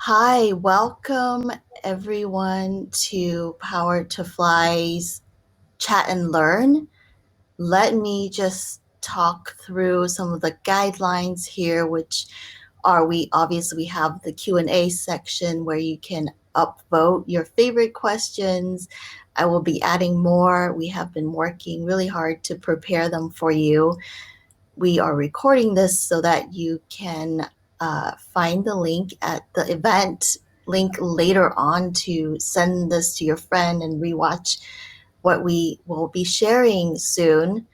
Hi, welcome everyone to Power to Fly's Chat and Learn. Let me just talk through some of the guidelines here, which are we have the Q&A section where you can upvote your favorite questions. I will be adding more. We have been working really hard to prepare them for you. We are recording this so that you can find the link at the event link later on to send this to your friend and rewatch what we will be sharing soon.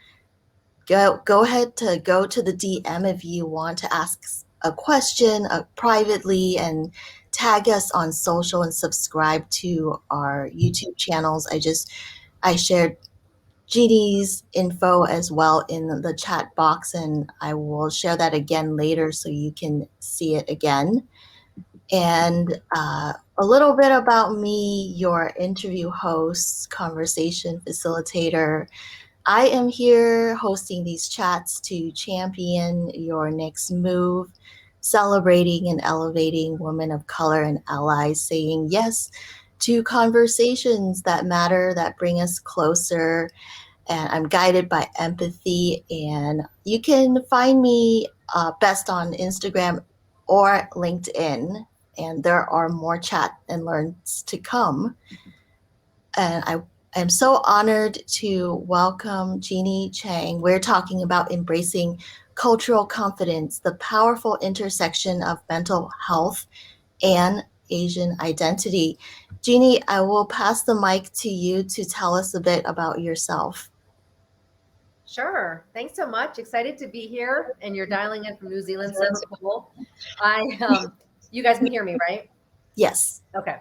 Go ahead to go to the DM if you want to ask a question privately and tag us on social and subscribe to our YouTube channels. I shared Jeanie's info as well in the chat box, and I will share that again later so you can see it again. And a little bit about me, your interview host, conversation facilitator. I am here hosting these chats to champion your next move, celebrating and elevating women of color and allies, saying yes to conversations that matter, that bring us closer, and I'm guided by empathy. And you can find me best on Instagram or LinkedIn. And there are more chat and learns to come. And I am so honored to welcome Jeanie Chang. We're talking about embracing cultural confidence, the powerful intersection of mental health and Asian identity. Jeanie, I will pass the mic to you to tell us a bit about yourself. Sure. Thanks so much. Excited to be here. And you're dialing in from New Zealand. Super cool. I you guys can hear me, right? Yes. Okay.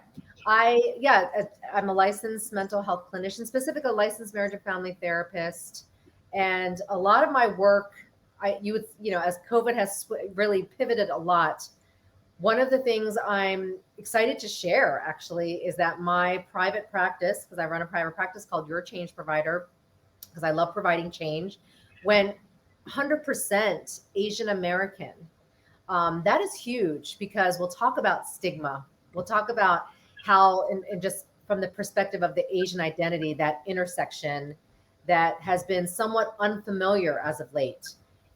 I'm a licensed mental health clinician, specifically a licensed marriage and family therapist. And a lot of my work, as COVID has really pivoted a lot. One of the things I'm excited to share actually is that my private practice, because I run a private practice called Your Change Provider, because I love providing change, when 100% Asian American. That is huge because we'll talk about stigma. We'll talk about how, and just from the perspective of the Asian identity, that intersection that has been somewhat unfamiliar as of late.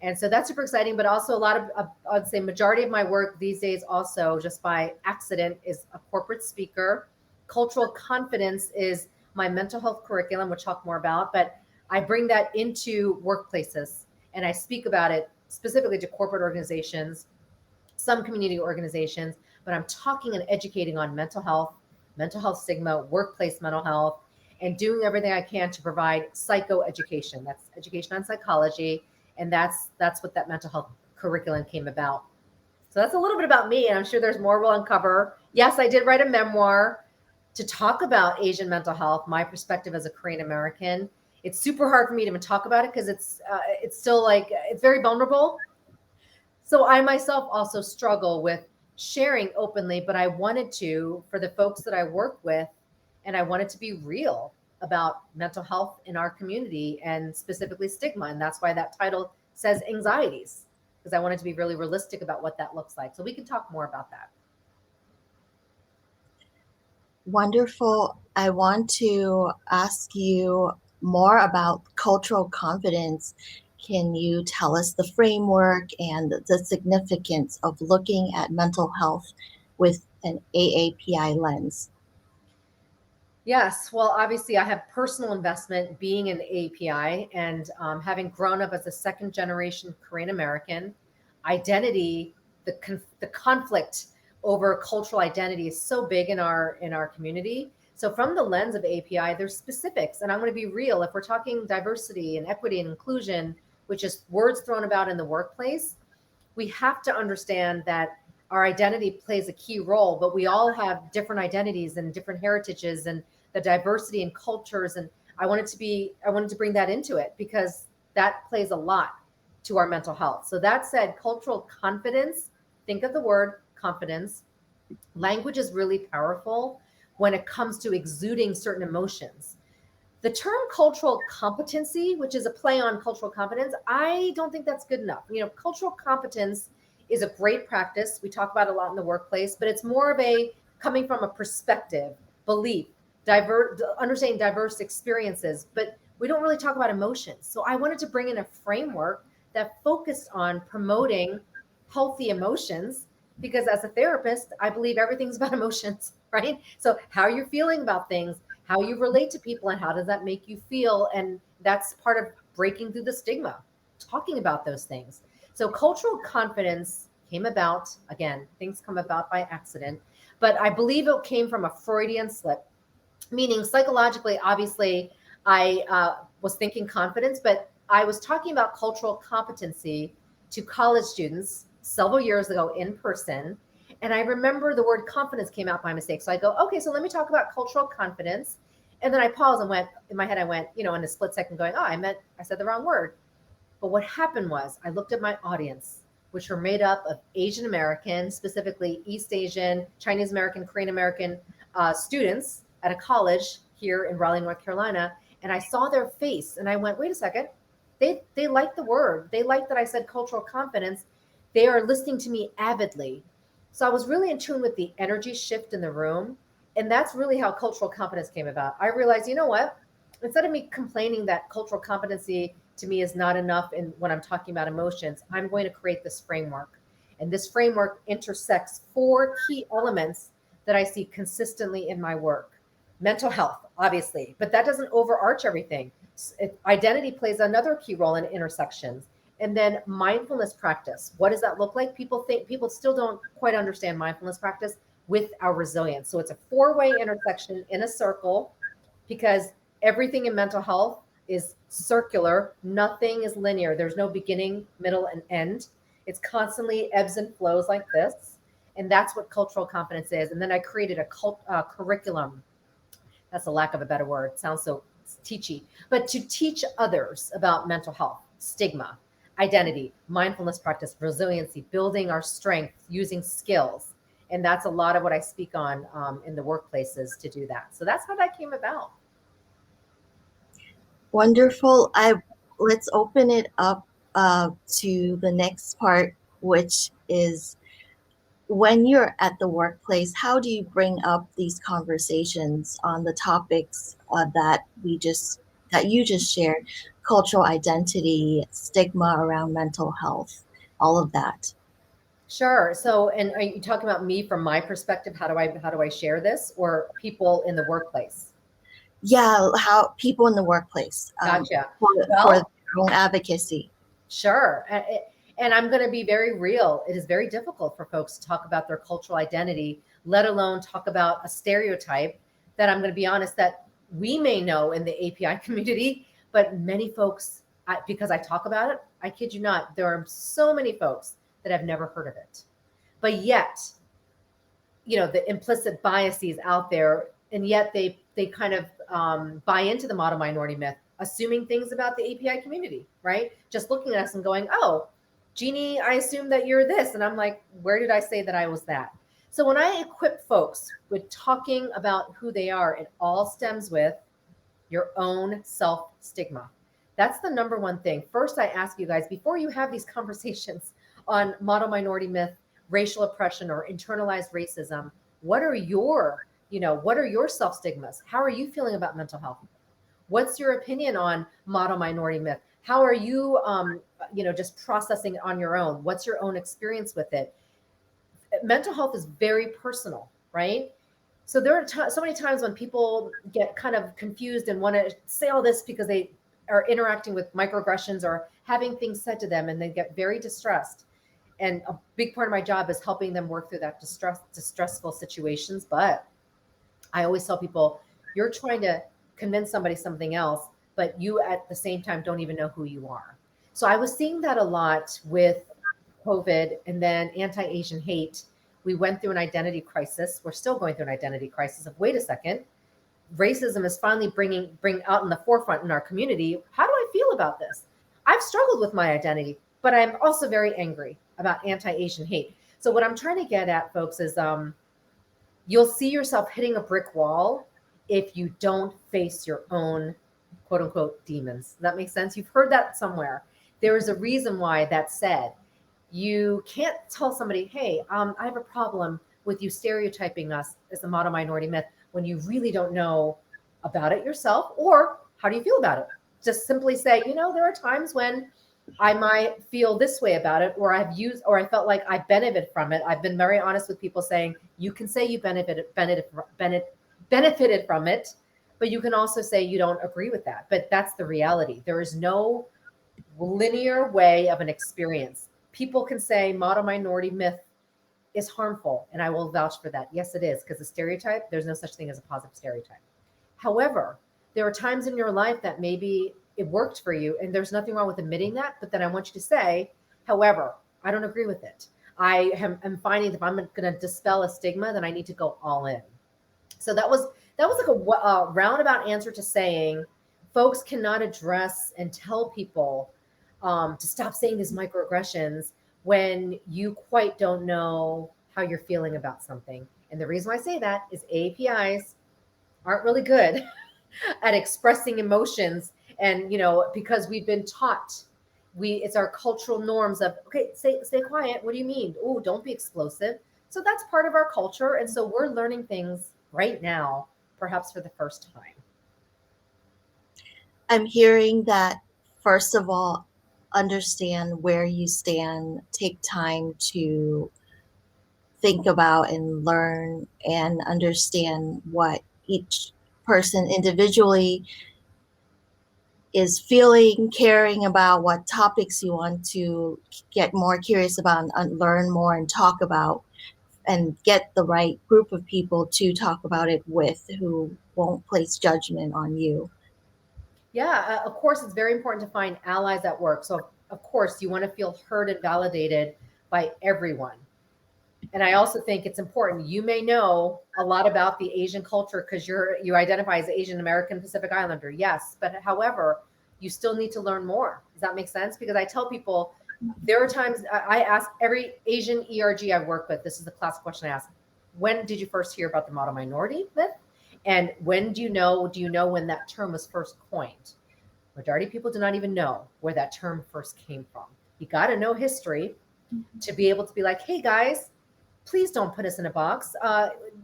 And so that's super exciting, but also a lot of, I'd say majority of my work these days also just by accident is a corporate speaker. Cultural confidence is my mental health curriculum, which we'll talk more about, but I bring that into workplaces and I speak about it specifically to corporate organizations, some community organizations, but I'm talking and educating on mental health stigma, workplace mental health, and doing everything I can to provide psychoeducation. That's education on psychology, and that's what that mental health curriculum came about. So that's a little bit about me, and I'm sure there's more we'll uncover. Yes, I did write a memoir to talk about Asian mental health, my perspective as a Korean American. It's super hard for me to even talk about it because it's still like it's very vulnerable. So I myself also struggle with sharing openly, but I wanted to for the folks that I work with, and I wanted to be real about mental health in our community and specifically stigma. And that's why that title says anxieties, because I wanted to be really realistic about what that looks like. So we can talk more about that. Wonderful. I want to ask you more about cultural confidence. Can you tell us the framework and the significance of looking at mental health with an AAPI lens? Yes, well, obviously, I have personal investment being an API and having grown up as a second generation Korean American. Identity, the conflict over cultural identity is so big in our community. So, from the lens of API, there's specifics, and I'm going to be real. If we're talking diversity and equity and inclusion, which is words thrown about in the workplace, we have to understand that our identity plays a key role, but we all have different identities and different heritages and the diversity and cultures. And I wanted to bring that into it because that plays a lot to our mental health. So that said, cultural confidence, think of the word confidence. Language is really powerful when it comes to exuding certain emotions. The term cultural competency, which is a play on cultural competence, I don't think that's good enough. Cultural competence is a great practice. We talk about it a lot in the workplace, but it's more of a coming from a perspective, belief, understanding diverse experiences, but we don't really talk about emotions. So I wanted to bring in a framework that focused on promoting healthy emotions, because as a therapist, I believe everything's about emotions, right? So how you're feeling about things, how you relate to people, and how does that make you feel? And that's part of breaking through the stigma, talking about those things. So cultural confidence came about, again, things come about by accident, but I believe it came from a Freudian slip, meaning psychologically, obviously, I was thinking confidence, but I was talking about cultural competency to college students several years ago in person. And I remember the word confidence came out by mistake. So I go, okay, so let me talk about cultural confidence. And then I paused and went, in my head, I went, in a split second going, oh, I said the wrong word. But what happened was I looked at my audience, which were made up of Asian American, specifically East Asian, Chinese American, Korean American students at a college here in Raleigh, North Carolina. And I saw their face and I went, wait a second. They like the word. They like that I said cultural confidence. They are listening to me avidly. So I was really in tune with the energy shift in the room. And that's really how cultural competence came about. I realized, you know what? Instead of me complaining that cultural competency to me is not enough in when I'm talking about emotions, I'm going to create this framework. And this framework intersects four key elements that I see consistently in my work. Mental health, obviously, but that doesn't overarch everything. Identity plays another key role in intersections. And then mindfulness practice. What does that look like? People still don't quite understand mindfulness practice with our resilience. So it's a four-way intersection in a circle, because everything in mental health is circular. Nothing is linear. There's no beginning, middle, and end. It's constantly ebbs and flows like this. And that's what cultural competence is. And then I created a curriculum. That's a lack of a better word. It sounds so teachy, but to teach others about mental health, stigma, identity, mindfulness practice, resiliency, building our strength, using skills. And that's a lot of what I speak on in the workplaces to do that. So that's how that came about. Wonderful. I Let's open it up to the next part, which is when you're at the workplace, how do you bring up these conversations on the topics that you just shared, cultural identity, stigma around mental health, all of that? Sure. So, and are you talking about me from my perspective? How do I share this, or people in the workplace? Yeah, how people in the workplace Gotcha. for their Well, own advocacy. sure. And I'm going to be very real. It is very difficult for folks to talk about their cultural identity, let alone talk about a stereotype that, I'm going to be honest, that we may know in the API community, but many folks, because I talk about it, I kid you not, there are so many folks that have never heard of it. But yet, the implicit biases out there, and yet they kind of buy into the model minority myth, assuming things about the API community, right? Just looking at us and going, oh, Jeanie, I assume that you're this. And I'm like, where did I say that I was that? So when I equip folks with talking about who they are, it all stems with your own self stigma. That's the number one thing. First, I ask you guys, before you have these conversations on model minority myth, racial oppression, or internalized racism, what are your self stigmas? How are you feeling about mental health? What's your opinion on model minority myth? How are you, just processing it on your own? What's your own experience with it? Mental health is very personal, right? So there are so many times when people get kind of confused and want to say all this because they are interacting with microaggressions or having things said to them, and they get very distressed. And a big part of my job is helping them work through that distressful situations. But I always tell people, you're trying to convince somebody something else, but you at the same time don't even know who you are. So I was seeing that a lot with COVID, and then anti-Asian hate. We went through an identity crisis. We're still going through an identity crisis of, wait a second, racism is finally bring out in the forefront in our community. How do I feel about this? I've struggled with my identity, but I'm also very angry about anti-Asian hate. So what I'm trying to get at, folks, is you'll see yourself hitting a brick wall if you don't face your own quote unquote demons. Does that make sense? You've heard that somewhere. There is a reason why that's said. You can't tell somebody, hey, I have a problem with you stereotyping us as the model minority myth when you really don't know about it yourself, or how do you feel about it? Just simply say, there are times when I might feel this way about it, or I've used, or I felt like I benefit from it. I've been very honest with people saying, you can say you benefited from it, but you can also say you don't agree with that. But that's the reality. There is no linear way of an experience. People can say model minority myth is harmful, and I will vouch for that. Yes, it is, because the stereotype, there's no such thing as a positive stereotype. However, there are times in your life that maybe it worked for you, and there's nothing wrong with admitting that. But then I want you to say, however, I don't agree with it. I'm finding that if I'm going to dispel a stigma, then I need to go all in. So that was like a roundabout answer to saying folks cannot address and tell people to stop saying these microaggressions when you quite don't know how you're feeling about something. And the reason why I say that is APIs aren't really good at expressing emotions. And because we've been taught, it's our cultural norms of, okay, stay quiet, what do you mean? Oh, don't be explosive. So that's part of our culture, and so we're learning things right now, perhaps for the first time. I'm hearing that, first of all, understand where you stand, take time to think about and learn and understand what each person individually is feeling, caring about, what topics you want to get more curious about and learn more and talk about, and get the right group of people to talk about it with who won't place judgment on you. Yeah, of course, it's very important to find allies at work. So, of course, you want to feel heard and validated by everyone. And I also think it's important. You may know a lot about the Asian culture because you identify as Asian American Pacific Islander. Yes, but however, you still need to learn more. Does that make sense? Because I tell people there are times I ask every Asian ERG I work with. This is the classic question I ask: when did you first hear about the model minority myth? And when do you know when that term was first coined? Majority of people do not even know where that term first came from. You got to know history to be able to be like, hey guys, please don't put us in a box.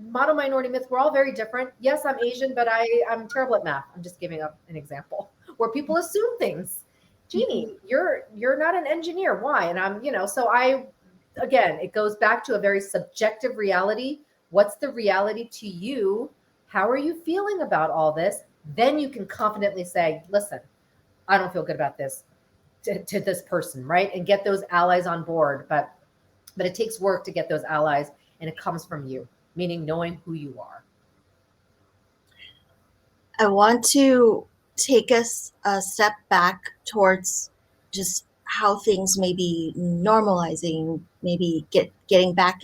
Model minority myth, we're all very different. Yes, I'm Asian, but I'm terrible at math. I'm just giving up an example where people assume things. Jeanie, you're not an engineer. Why? And so again, it goes back to a very subjective reality. What's the reality to you? How are you feeling about all this? Then you can confidently say, listen, I don't feel good about this to this person, right? And get those allies on board. But it takes work to get those allies, and it comes from you, meaning knowing who you are. I want to take us a step back towards just how things may be normalizing, maybe getting back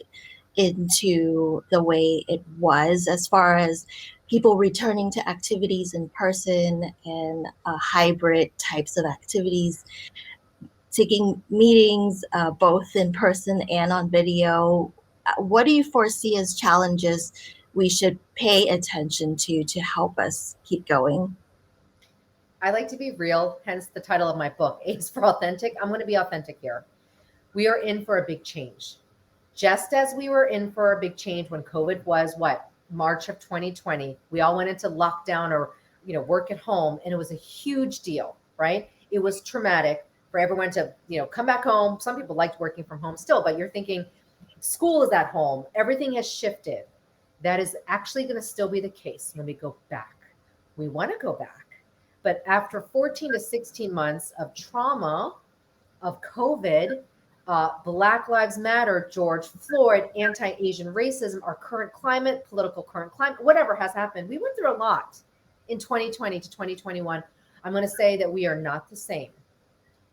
into the way it was, as far as people returning to activities in person and hybrid types of activities, taking meetings both in person and on video. What do you foresee as challenges we should pay attention to help us keep going? I like to be real, hence the title of my book, A's for Authentic. I'm going to be authentic here. We are in for a big change. Just as we were in for a big change when COVID was what? March of 2020. We all went into lockdown or, work at home, and it was a huge deal, right? It was traumatic for everyone to, come back home. Some people liked working from home still, but you're thinking school is at home. Everything has shifted. That is actually going to still be the case when we go back. We want to go back. But after 14 to 16 months of trauma, of COVID, Black Lives Matter, George Floyd, anti Asian racism, our current climate, political current climate, whatever has happened, we went through a lot in 2020 to 2021. I'm going to say that we are not the same.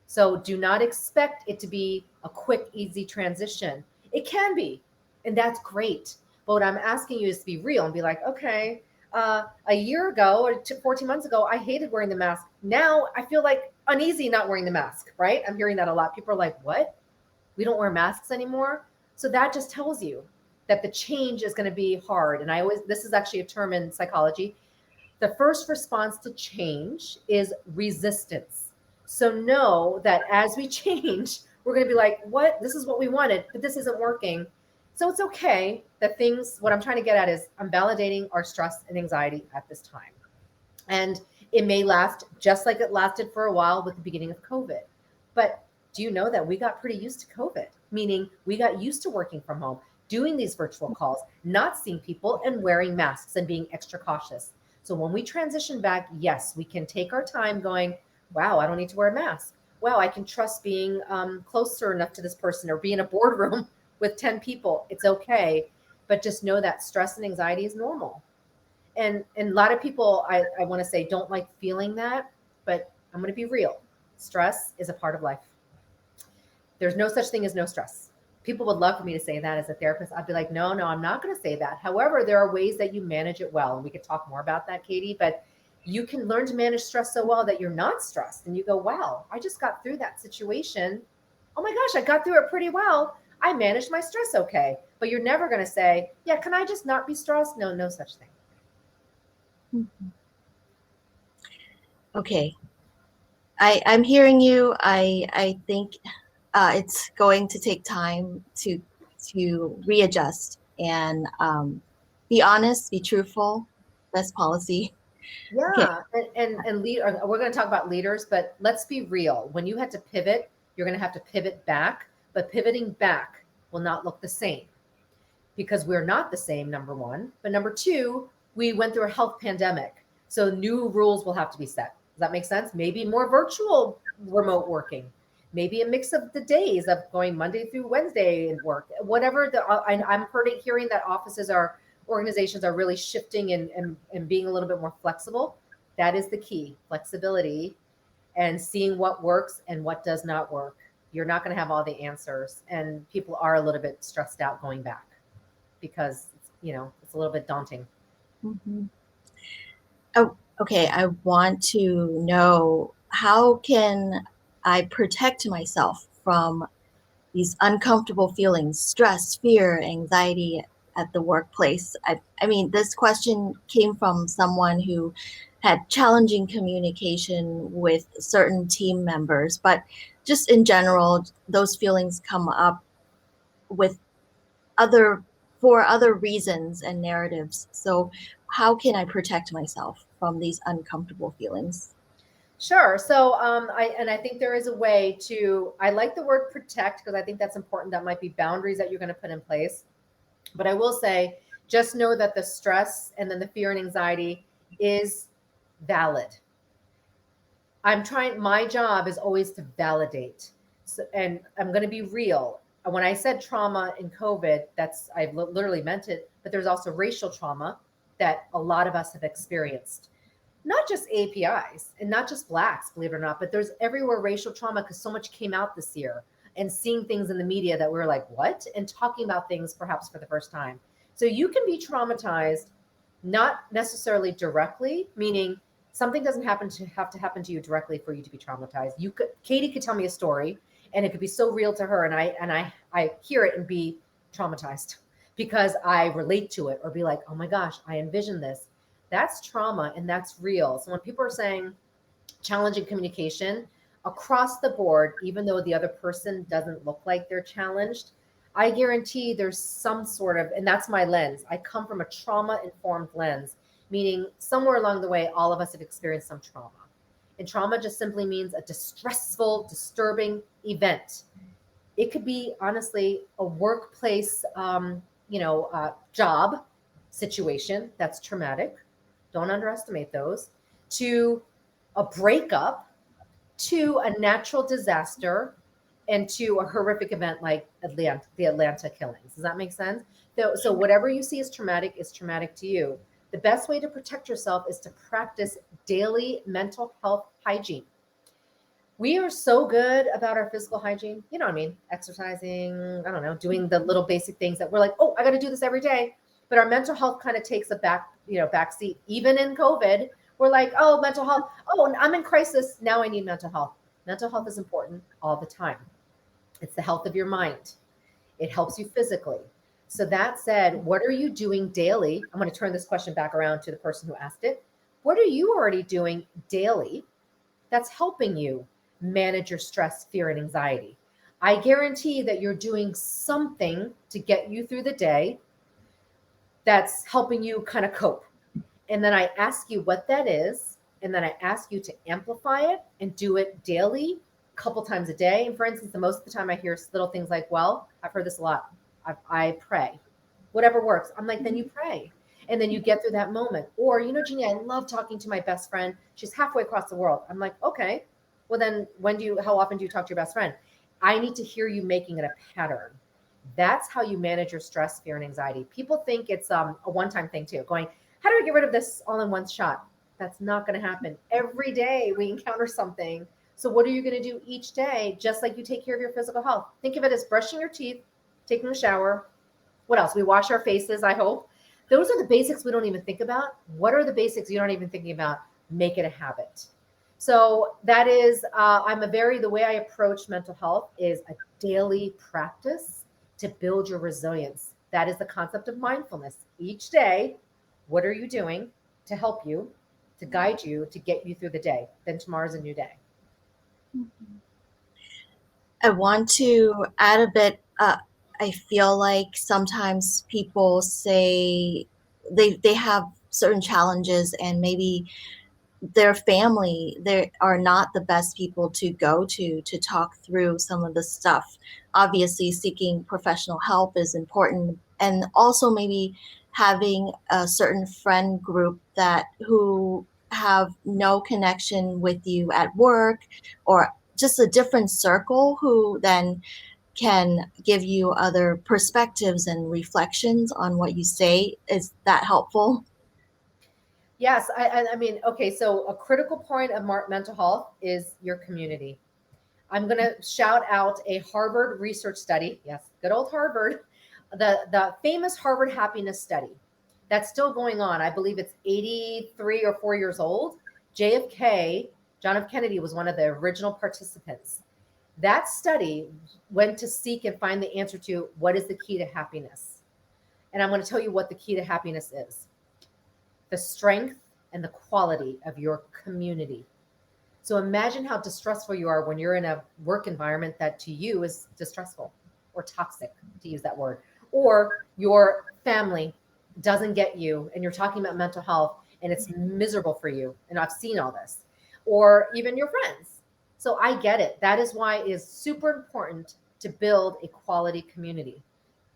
So do not expect it to be a quick, easy transition. It can be, and that's great. But what I'm asking you is to be real and be like, okay, a year ago or 14 months ago, I hated wearing the mask. Now I feel like uneasy not wearing the mask, right? I'm hearing that a lot. People are like, what? We don't wear masks anymore? So that just tells you that the change is going to be hard. And this is actually a term in psychology. The first response to change is resistance. So know that as we change, we're going to be like, what? This is what we wanted, but this isn't working. So it's okay that things, what I'm trying to get at is I'm validating our stress and anxiety at this time. And it may last just like it lasted for a while with the beginning of COVID. But do you know that we got pretty used to COVID? Meaning we got used to working from home, doing these virtual calls, not seeing people, and wearing masks and being extra cautious. So when we transition back, yes, we can take our time going, wow, I don't need to wear a mask. Wow, I can trust being closer enough to this person or be in a boardroom with 10 people. It's okay. But just know that stress and anxiety is normal. And a lot of people I want to say don't like feeling that, but I'm going to be real. Stress is a part of life. There's no such thing as no stress. People would love for me to say that as a therapist. I'd be like, no, no, I'm not going to say that. However, there are ways that you manage it well. And we could talk more about that, Katie, but you can learn to manage stress so well that you're not stressed. And you go, wow, I just got through that situation. Oh my gosh, I got through it pretty well. I managed my stress okay. But you're never going to say, yeah, can I just not be stressed? No, no such thing. Mhm. Okay. I'm hearing you. I think it's going to take time to readjust and be honest, be truthful. Best policy. Okay. Yeah, we're going to talk about leaders, but let's be real. When you had to pivot, you're going to have to pivot back, but pivoting back will not look the same because we're not the same, number one. But number two, we went through a health pandemic. So new rules will have to be set. Does that make sense? Maybe more virtual remote working, maybe a mix of the days of going Monday through Wednesday and work, whatever I'm hearing that organizations are really shifting and being a little bit more flexible. That is the key, flexibility and seeing what works and what does not work. You're not going to have all the answers. And people are a little bit stressed out going back because it's a little bit daunting. Mhm. Oh, okay. I want to know, how can I protect myself from these uncomfortable feelings, stress, fear, anxiety at the workplace? I mean, this question came from someone who had challenging communication with certain team members, but just in general, those feelings come up with other for other reasons and narratives. So, how can I protect myself from these uncomfortable feelings? Sure. So I think there is a way to, I like the word protect because I think that's important. That might be boundaries that you're going to put in place. But I will say, just know that the stress and then the fear and anxiety is valid. My job is always to validate. So, and I'm going to be real. When I said trauma in COVID, I literally meant it, but there's also racial trauma that a lot of us have experienced. Not just APIs and not just blacks, believe it or not, but there's everywhere racial trauma because so much came out this year and seeing things in the media that we were like, what? And talking about things perhaps for the first time. So you can be traumatized, not necessarily directly, meaning something doesn't have to happen to you directly for you to be traumatized. Katie could tell me a story and it could be so real to her and I hear it and be traumatized because I relate to it or be like, oh my gosh, I envision this. That's trauma and that's real. So when people are saying challenging communication across the board, even though the other person doesn't look like they're challenged, I guarantee there's some sort of, and that's my lens. I come from a trauma informed lens, meaning somewhere along the way, all of us have experienced some trauma. And trauma just simply means a distressful, disturbing event. It could be honestly a workplace, job situation that's traumatic. Don't underestimate those. To a breakup, to a natural disaster, and to a horrific event like the Atlanta killings. Does that make sense? So whatever you see as traumatic is traumatic to you. The best way to protect yourself is to practice daily mental health hygiene. We are so good about our physical hygiene. You know what I mean? Exercising, I don't know, doing the little basic things that we're like, oh, I got to do this every day. But our mental health kind of takes a back seat. Even in COVID, we're like, oh, mental health. Oh, I'm in crisis. Now I need mental health. Mental health is important all the time. It's the health of your mind. It helps you physically. So that said, what are you doing daily? I'm going to turn this question back around to the person who asked it. What are you already doing daily that's helping you manage your stress, fear, and anxiety? I guarantee that you're doing something to get you through the day that's helping you kind of cope. And then I ask you what that is. And then I ask you to amplify it and do it daily, a couple times a day. And for instance, the most of the time I hear little things like, well, I've heard this a lot. I pray, whatever works. I'm like, then you pray. And then you get through that moment. Or, Jeannie, I love talking to my best friend. She's halfway across the world. I'm like, okay, well then how often do you talk to your best friend? I need to hear you making it a pattern. That's how you manage your stress, fear, and anxiety. People think it's a one-time thing too, going, how do I get rid of this all in one shot? That's not going to happen. Every day we encounter something. So what are you going to do each day, just like you take care of your physical health? Think of it as brushing your teeth, taking a shower. What else? We wash our faces, I hope. Those are the basics we don't even think about. What are the basics you're not even thinking about? Make it a habit. So that is, the way I approach mental health is a daily practice to build your resilience. That is the concept of mindfulness. Each day, what are you doing to help you, to guide you, to get you through the day? Then tomorrow's a new day. I want to add a bit. I feel like sometimes people say they have certain challenges, and maybe their family they are not the best people to go to talk through some of the stuff. Obviously, seeking professional help is important, and also maybe having a certain friend group that who have no connection with you at work, or just a different circle who then can give you other perspectives and reflections on what you say. Is that helpful? Yes, I mean, okay, so a critical point of mental health is your community. I'm going to shout out a Harvard research study. Yes, good old Harvard, the famous Harvard happiness study that's still going on. I believe it's 83 or 4 years old. JFK, John F. Kennedy, was one of the original participants. That study went to seek and find the answer to what is the key to happiness. And I'm going to tell you what the key to happiness is: the strength and the quality of your community. So imagine how distressful you are when you're in a work environment that to you is distressful or toxic, to use that word, or your family doesn't get you and you're talking about mental health and it's miserable for you. And I've seen all this, or even your friends. So I get it. That is why it is super important to build a quality community.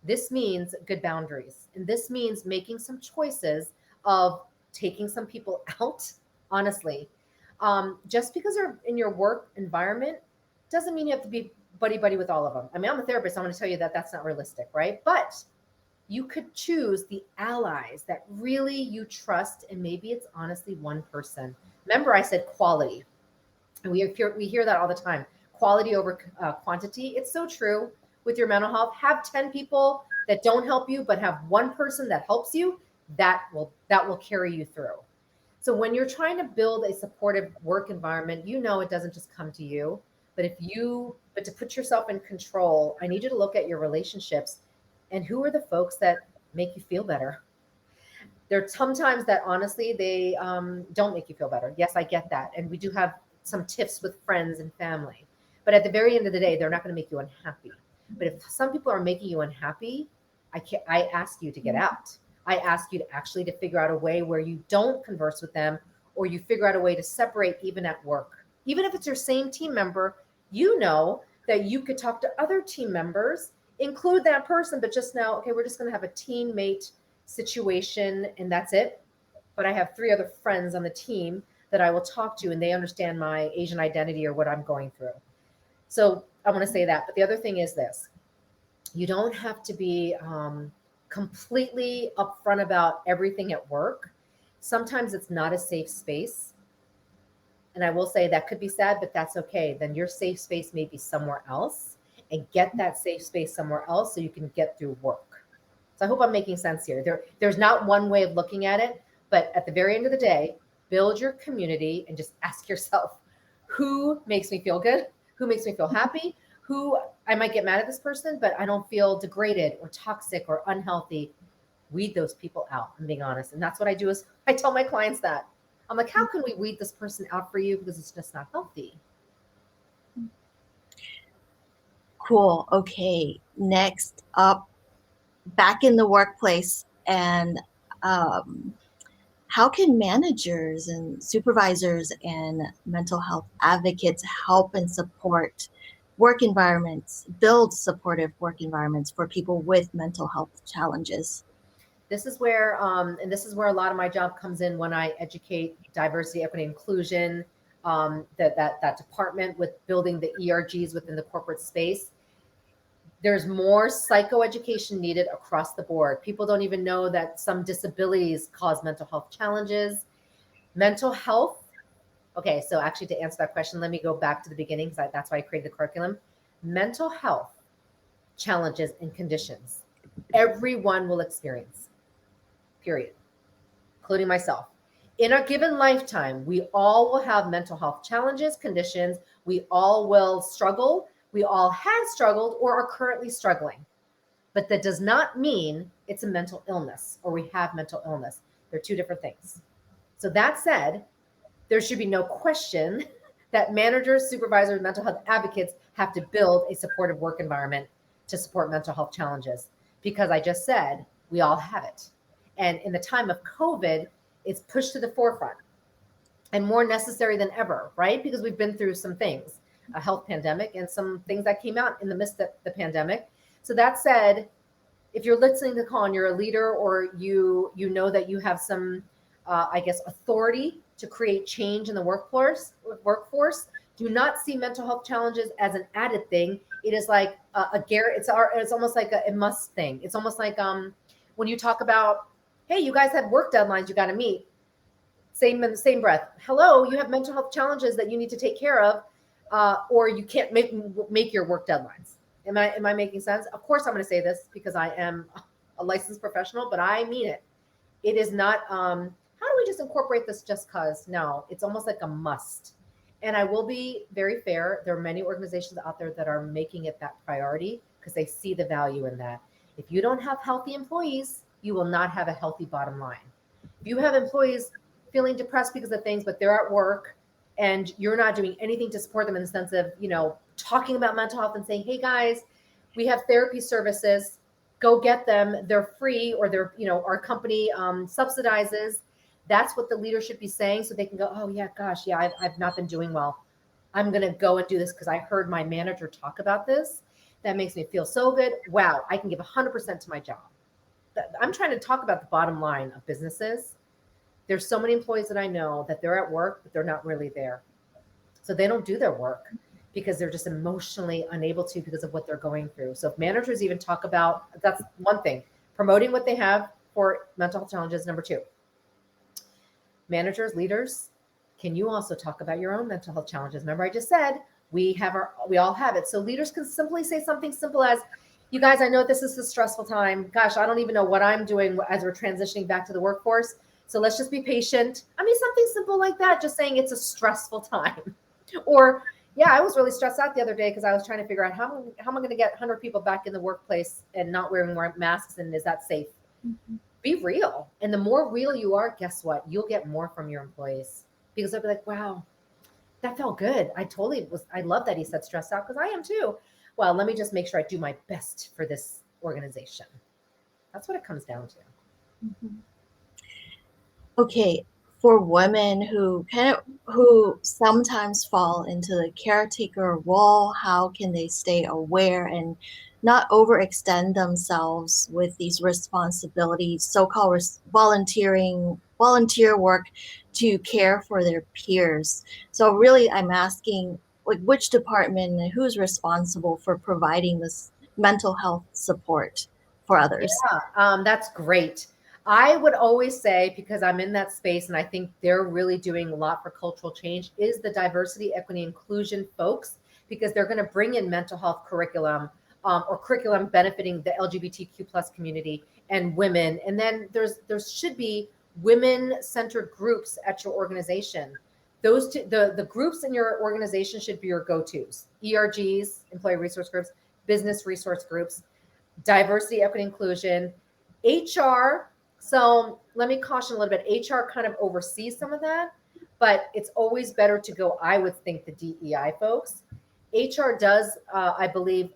This means good boundaries. And this means making some choices of taking some people out, honestly. Just because they're in your work environment doesn't mean you have to be buddy buddy with all of them. I mean, I'm a therapist. I'm going to tell you that that's not realistic, right? But you could choose the allies that really you trust, and maybe it's honestly one person. Remember, I said quality, and we hear that all the time. Quality over quantity. It's so true with your mental health. Have 10 people that don't help you, but have one person that helps you. That will carry you through. So when you're trying to build a supportive work environment, it doesn't just come to you. But to put yourself in control, I need you to look at your relationships and who are the folks that make you feel better. There are sometimes that honestly they don't make you feel better. Yes, I get that, and we do have some tips with friends and family. But at the very end of the day, they're not going to make you unhappy. But if some people are making you unhappy, I ask you to get out. I ask you to actually to figure out a way where you don't converse with them, or you figure out a way to separate even at work. Even if it's your same team member, that you could talk to other team members, include that person, but just now, okay, we're just going to have a teammate situation and that's it. But I have three other friends on the team that I will talk to, and they understand my Asian identity or what I'm going through. So I want to say that. But the other thing is this: you don't have to be completely upfront about everything at work. Sometimes it's not a safe space. And I will say that could be sad, but that's okay. Then your safe space may be somewhere else, and get that safe space somewhere else so you can get through work. So I hope I'm making sense here. There's not one way of looking at it, but at the very end of the day, build your community and just ask yourself, who makes me feel good? Who makes me feel happy? Who I might get mad at this person, but I don't feel degraded or toxic or unhealthy. Weed those people out. I'm being honest. And that's what I do is I tell my clients that. I'm like, how can we weed this person out for you? Because it's just not healthy. Cool. Okay. Next up, back in the workplace, and um, how can managers and supervisors and mental health advocates help and support work environments, build supportive work environments for people with mental health challenges? This is where, and this is where a lot of my job comes in when I educate diversity, equity, inclusion, that department with building the ERGs within the corporate space. There's more psychoeducation needed across the board. People don't even know that some disabilities cause mental health challenges. Mental health. Okay, so actually, to answer that question, let me go back to the beginning because that's why I created the curriculum. Mental health challenges and conditions everyone will experience, period, including myself. In a given lifetime, we all will have mental health challenges, conditions. We all will struggle. We all have struggled or are currently struggling. But that does not mean it's a mental illness or we have mental illness. They're two different things. So, that said, there should be no question that managers, supervisors, mental health advocates have to build a supportive work environment to support mental health challenges. Because I just said we all have it. And in the time of COVID, it's pushed to the forefront and more necessary than ever, right? Because we've been through some things, a health pandemic and some things that came out in the midst of the pandemic. So that said, if you're listening to the call and you're a leader or you know that you have some I guess authority to create change in the workforce, do not see mental health challenges as an added thing. It is like it's almost like a must thing. It's almost like when you talk about, hey, you guys have work deadlines you got to meet. Same in the same breath. Hello, you have mental health challenges that you need to take care of, or you can't make your work deadlines. Am I making sense? Of course, I'm going to say this because I am a licensed professional, but I mean it. It is not. How do we just incorporate this just cause? No, it's almost like a must. And I will be very fair. There are many organizations out there that are making it that priority because they see the value in that. If you don't have healthy employees, you will not have a healthy bottom line. If you have employees feeling depressed because of things, but they're at work and you're not doing anything to support them in the sense of, talking about mental health and saying, hey guys, we have therapy services, go get them. They're free or they're, our company subsidizes. That's what the leader should be saying. So they can go, oh yeah, gosh, yeah, I've not been doing well. I'm going to go and do this because I heard my manager talk about this. That makes me feel so good. Wow, I can give 100% to my job. I'm trying to talk about the bottom line of businesses. There's so many employees that I know that they're at work, but they're not really there. So they don't do their work because they're just emotionally unable to because of what they're going through. So if managers even talk about, that's one thing, promoting what they have for mental health challenges. Number two, managers, leaders, can you also talk about your own mental health challenges? Remember, I just said we all have it. So leaders can simply say something simple as, you guys, I know this is a stressful time. Gosh, I don't even know what I'm doing as we're transitioning back to the workforce. So let's just be patient. I mean, something simple like that, just saying it's a stressful time. Or, yeah, I was really stressed out the other day because I was trying to figure out how am I going to get 100 people back in the workplace and not wearing more masks, and is that safe? Mm-hmm. Be real. And the more real you are, guess what? You'll get more from your employees because they'll be like, wow, that felt good. I love that he said stressed out because I am too. Well, let me just make sure I do my best for this organization. That's what it comes down to. Mm-hmm. Okay, for women who sometimes fall into the caretaker role, how can they stay aware and not overextend themselves with these responsibilities, so-called volunteer work to care for their peers? So really, I'm asking, like, which department and who's responsible for providing this mental health support for others? Yeah, that's great. I would always say, because I'm in that space and I think they're really doing a lot for cultural change, is the diversity, equity, inclusion folks, because they're going to bring in mental health curriculum or curriculum benefiting the LGBTQ plus community and women. And then there should be women-centered groups at your organization. Those two, the groups in your organization should be your go-tos: ERGs, employee resource groups, business resource groups, diversity, equity, inclusion, HR. So let me caution a little bit. HR kind of oversees some of that, but it's always better to go, I would think, the DEI folks. HR does, I believe,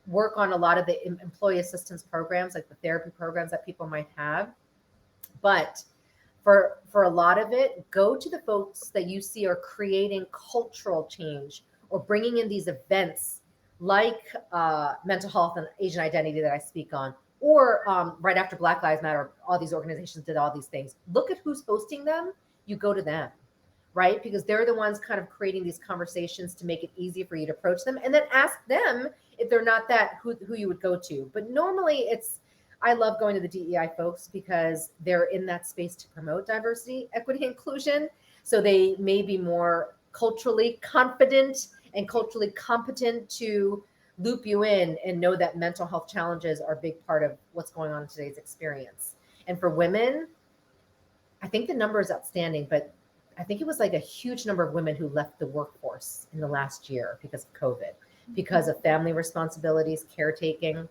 work on a lot of the employee assistance programs, like the therapy programs that people might have. But for a lot of it, go to the folks that you see are creating cultural change or bringing in these events like mental health and Asian identity that I speak on, or right after Black Lives Matter, all these organizations did all these things. Look at who's hosting them. You go to them, right? Because they're the ones kind of creating these conversations to make it easy for you to approach them, and then ask them if they're not that who you would go to. But normally it's I love going to the DEI folks because they're in that space to promote diversity, equity, inclusion. So they may be more culturally confident and culturally competent to loop you in and know that mental health challenges are a big part of what's going on in today's experience. And for women, I think the number is outstanding, but I think it was like a huge number of women who left the workforce in the last year because of COVID, because of family responsibilities, caretaking.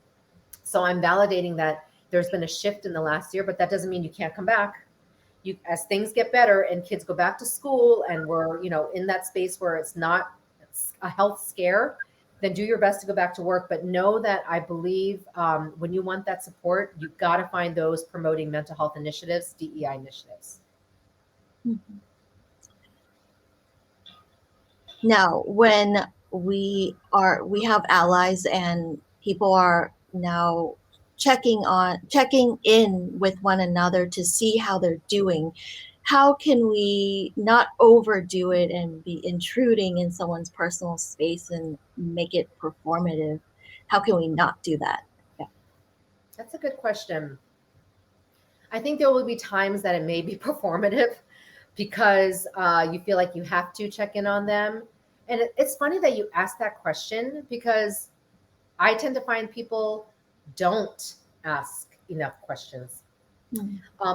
So I'm validating that there's been a shift in the last year, but that doesn't mean you can't come back. You, as things get better and kids go back to school and we're, in that space where it's not a health scare, then do your best to go back to work. But know that I believe when you want that support, you've got to find those promoting mental health initiatives, DEI initiatives. Mm-hmm. Now, when we have allies and people are now checking in with one another to see how they're doing, how can we not overdo it and be intruding in someone's personal space and make it performative? How can we not do that? Yeah. That's a good question. I think there will be times that it may be performative because you feel like you have to check in on them. And it's funny that you ask that question because I tend to find people don't ask enough questions.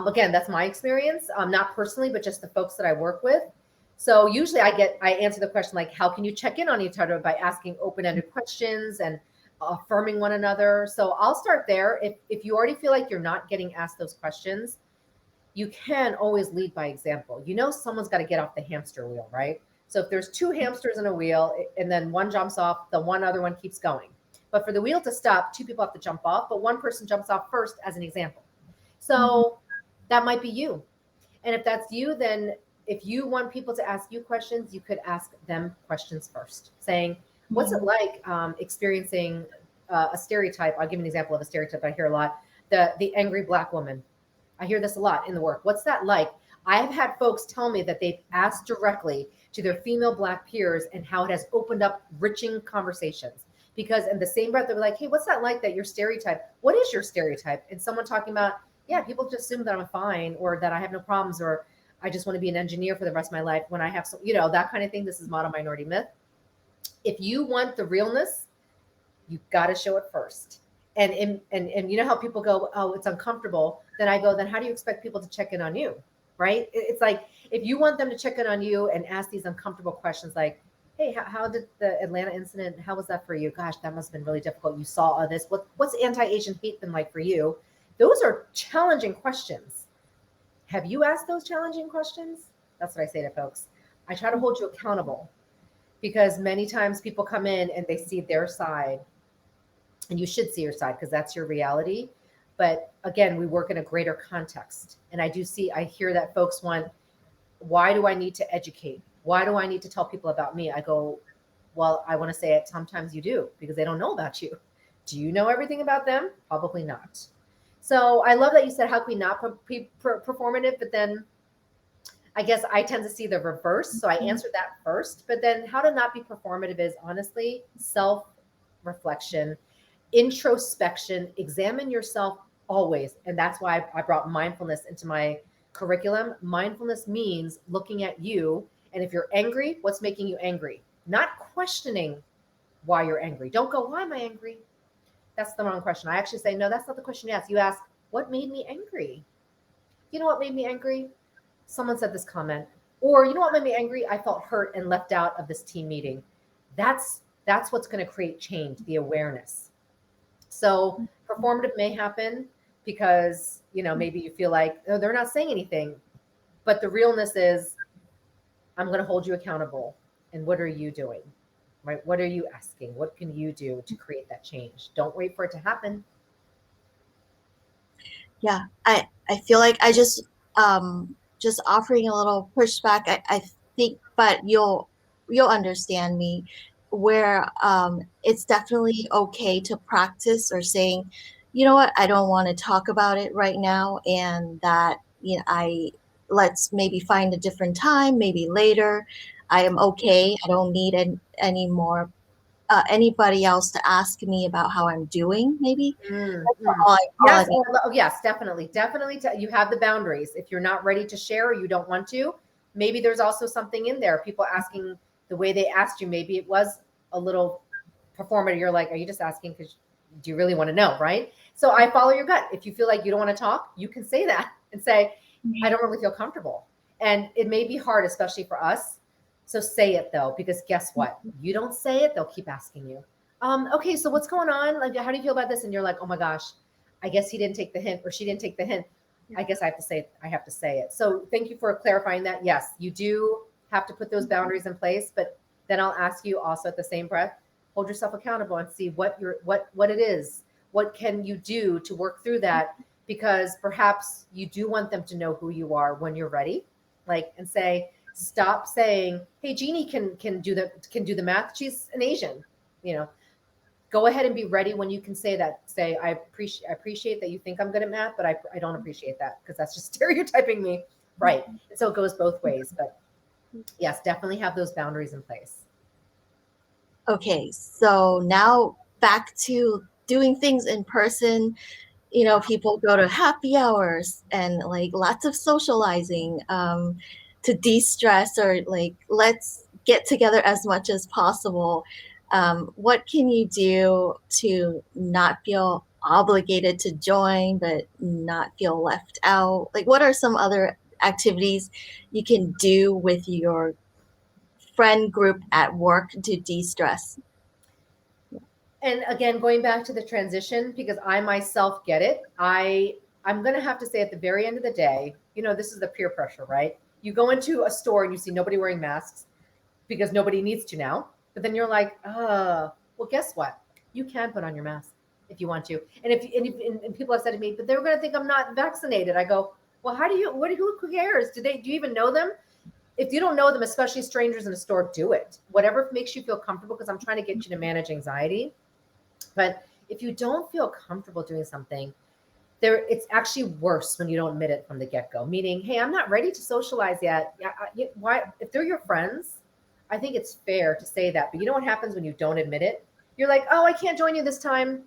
Again, that's my experience, not personally, but just the folks that I work with. So usually I answer the question like, how can you check in on each other by asking open-ended questions and affirming one another. So I'll start there. If you already feel like you're not getting asked those questions, you can always lead by example. Someone's got to get off the hamster wheel, right? So if there's two hamsters in a wheel and then one jumps off, the one other one keeps going. But for the wheel to stop, two people have to jump off, but one person jumps off first as an example. So that might be you. And if that's you, then if you want people to ask you questions, you could ask them questions first, saying, what's it like experiencing a stereotype? I'll give an example of a stereotype I hear a lot. The angry Black woman. I hear this a lot in the work. What's that like? I've had folks tell me that they've asked directly to their female Black peers and how it has opened up enriching conversations. Because in the same breath, they're like, hey, what's that like that your stereotype? What is your stereotype? And someone talking about, yeah, people just assume that I'm fine or that I have no problems or I just want to be an engineer for the rest of my life when I have some, that kind of thing. This is model minority myth. If you want the realness, you've got to show it first. And you know how people go, oh, it's uncomfortable. Then I go, then how do you expect people to check in on you? Right? It's like, if you want them to check in on you and ask these uncomfortable questions like, hey, how did the Atlanta incident, how was that for you? Gosh, that must have been really difficult. You saw all this. What's anti-Asian hate been like for you? Those are challenging questions. Have you asked those challenging questions? That's what I say to folks. I try to hold you accountable because many times people come in and they see their side, and you should see your side because that's your reality. But again, we work in a greater context. And I hear that folks want, why do I need to educate? Why do I need to tell people about me? I go, well, I want to say it. Sometimes you do because they don't know about you. Do you know everything about them? Probably not. So I love that you said, how can we not be performative? But then I guess I tend to see the reverse. So I answered that first. But then how to not be performative is honestly self-reflection, introspection, examine yourself always. And that's why I brought mindfulness into my curriculum. Mindfulness means looking at you. And if you're angry, what's making you angry? Not questioning why you're angry. Don't go, why am I angry? That's the wrong question. I actually say, no, that's not the question you ask. You ask, what made me angry? You know what made me angry? Someone said this comment. Or you know what made me angry? I felt hurt and left out of this team meeting. That's what's going to create change, the awareness. So performative may happen because, maybe you feel like, oh, they're not saying anything. But the realness is, I'm going to hold you accountable. And what are you doing? right? What are you asking? What can you do to create that change? Don't wait for it to happen. Yeah, I feel like I just offering a little pushback. I think, but you'll understand me where it's definitely okay to practice or saying, you know what, I don't want to talk about it right now, and that I let's maybe find a different time, maybe later. I am okay. I don't need any more anybody else to ask me about how I'm doing. Maybe Mm, that's mm. all I Yes, or oh, yes, definitely, definitely. You have the boundaries. If you're not ready to share or you don't want to, maybe there's also something in there. People asking the way they asked you, maybe it was a little performative. You're like, are you just asking because do you really want to know, right? So I follow your gut. If you feel like you don't want to talk, you can say that and say, I don't really feel comfortable. And it may be hard, especially for us. So say it though, because guess what? You don't say it, they'll keep asking you. Okay, so what's going on? Like, how do you feel about this? And you're like, oh my gosh, I guess he didn't take the hint or she didn't take the hint. I guess I have to say it. I have to say it. So thank you for clarifying that. Yes, you do have to put those boundaries in place, but then I'll ask you also at the same breath, hold yourself accountable and see what it is. What can you do to work through that? Because perhaps you do want them to know who you are when you're ready. Like and say, stop saying, hey, Jeanie can do the math. She's an Asian, you know, go ahead and be ready when you can say that. Say, I appreciate that you think I'm good at math, but I don't appreciate that because that's just stereotyping me. Right. And so it goes both ways. But yes, definitely have those boundaries in place. Okay, so now back to doing things in person. People go to happy hours and like lots of socializing to de-stress or like let's get together as much as possible. What can you do to not feel obligated to join but not feel left out? Like, what are some other activities you can do with your friend group at work to de-stress? And again, going back to the transition, because I myself get it, I'm gonna have to say at the very end of the day, this is the peer pressure, right? You go into a store and you see nobody wearing masks because nobody needs to now. But then you're like, well, guess what? You can put on your mask if you want to. And people have said to me, but they're going to think I'm not vaccinated. I go, well, who cares? Do you even know them? If you don't know them, especially strangers in a store, do it. Whatever makes you feel comfortable, because I'm trying to get you to manage anxiety. But if you don't feel comfortable doing something, it's actually worse when you don't admit it from the get-go, meaning, hey, I'm not ready to socialize yet. Why, if they're your friends, I think it's fair to say that. But you know what happens when you don't admit it? You're like, oh, I can't join you this time.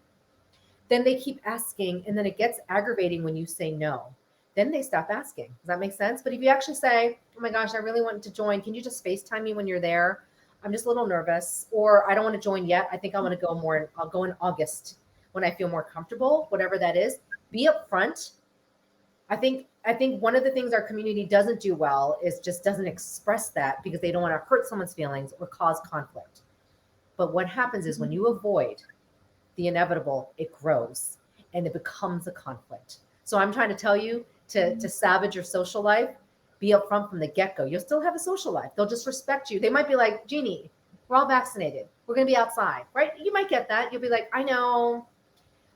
Then they keep asking, and then it gets aggravating when you say no. Then they stop asking. Does that make sense? But if you actually say, oh my gosh, I really want to join, can you just FaceTime me when you're there? I'm just a little nervous, or I don't want to join yet. I think I want to go more. I'll go in August when I feel more comfortable, whatever that is. Be upfront. I think one of the things our community doesn't do well is just doesn't express that because they don't want to hurt someone's feelings or cause conflict. But what happens is when you avoid the inevitable, it grows and it becomes a conflict. So I'm trying to tell you to savage your social life, be upfront from the get-go. You'll still have a social life. They'll just respect you. They might be like, Jeanie, we're all vaccinated. We're gonna be outside, right? You might get that. You'll be like, I know,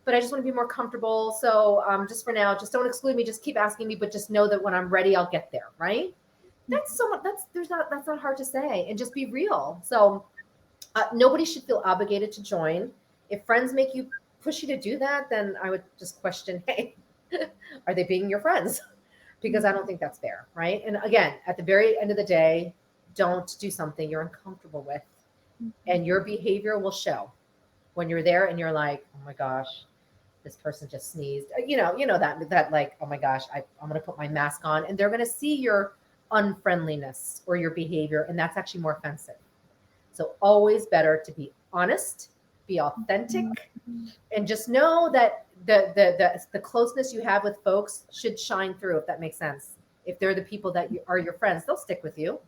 but I just want to be more comfortable. So just for now, just don't exclude me. Just keep asking me, but just know that when I'm ready, I'll get there. Right? That's so much. That's not hard to say, and just be real. So nobody should feel obligated to join. If friends make you push you to do that, then I would just question, hey, are they being your friends? Because I don't think that's fair, right? And again, at the very end of the day, don't do something you're uncomfortable with, and your behavior will show when you're there and you're like, oh my gosh, this person just sneezed. That like, oh my gosh, I'm going to put my mask on, and they're going to see your unfriendliness or your behavior, and that's actually more offensive. So always better to be honest, be authentic, and just know that the closeness you have with folks should shine through. If that makes sense. If they're the people that are your friends, they'll stick with you.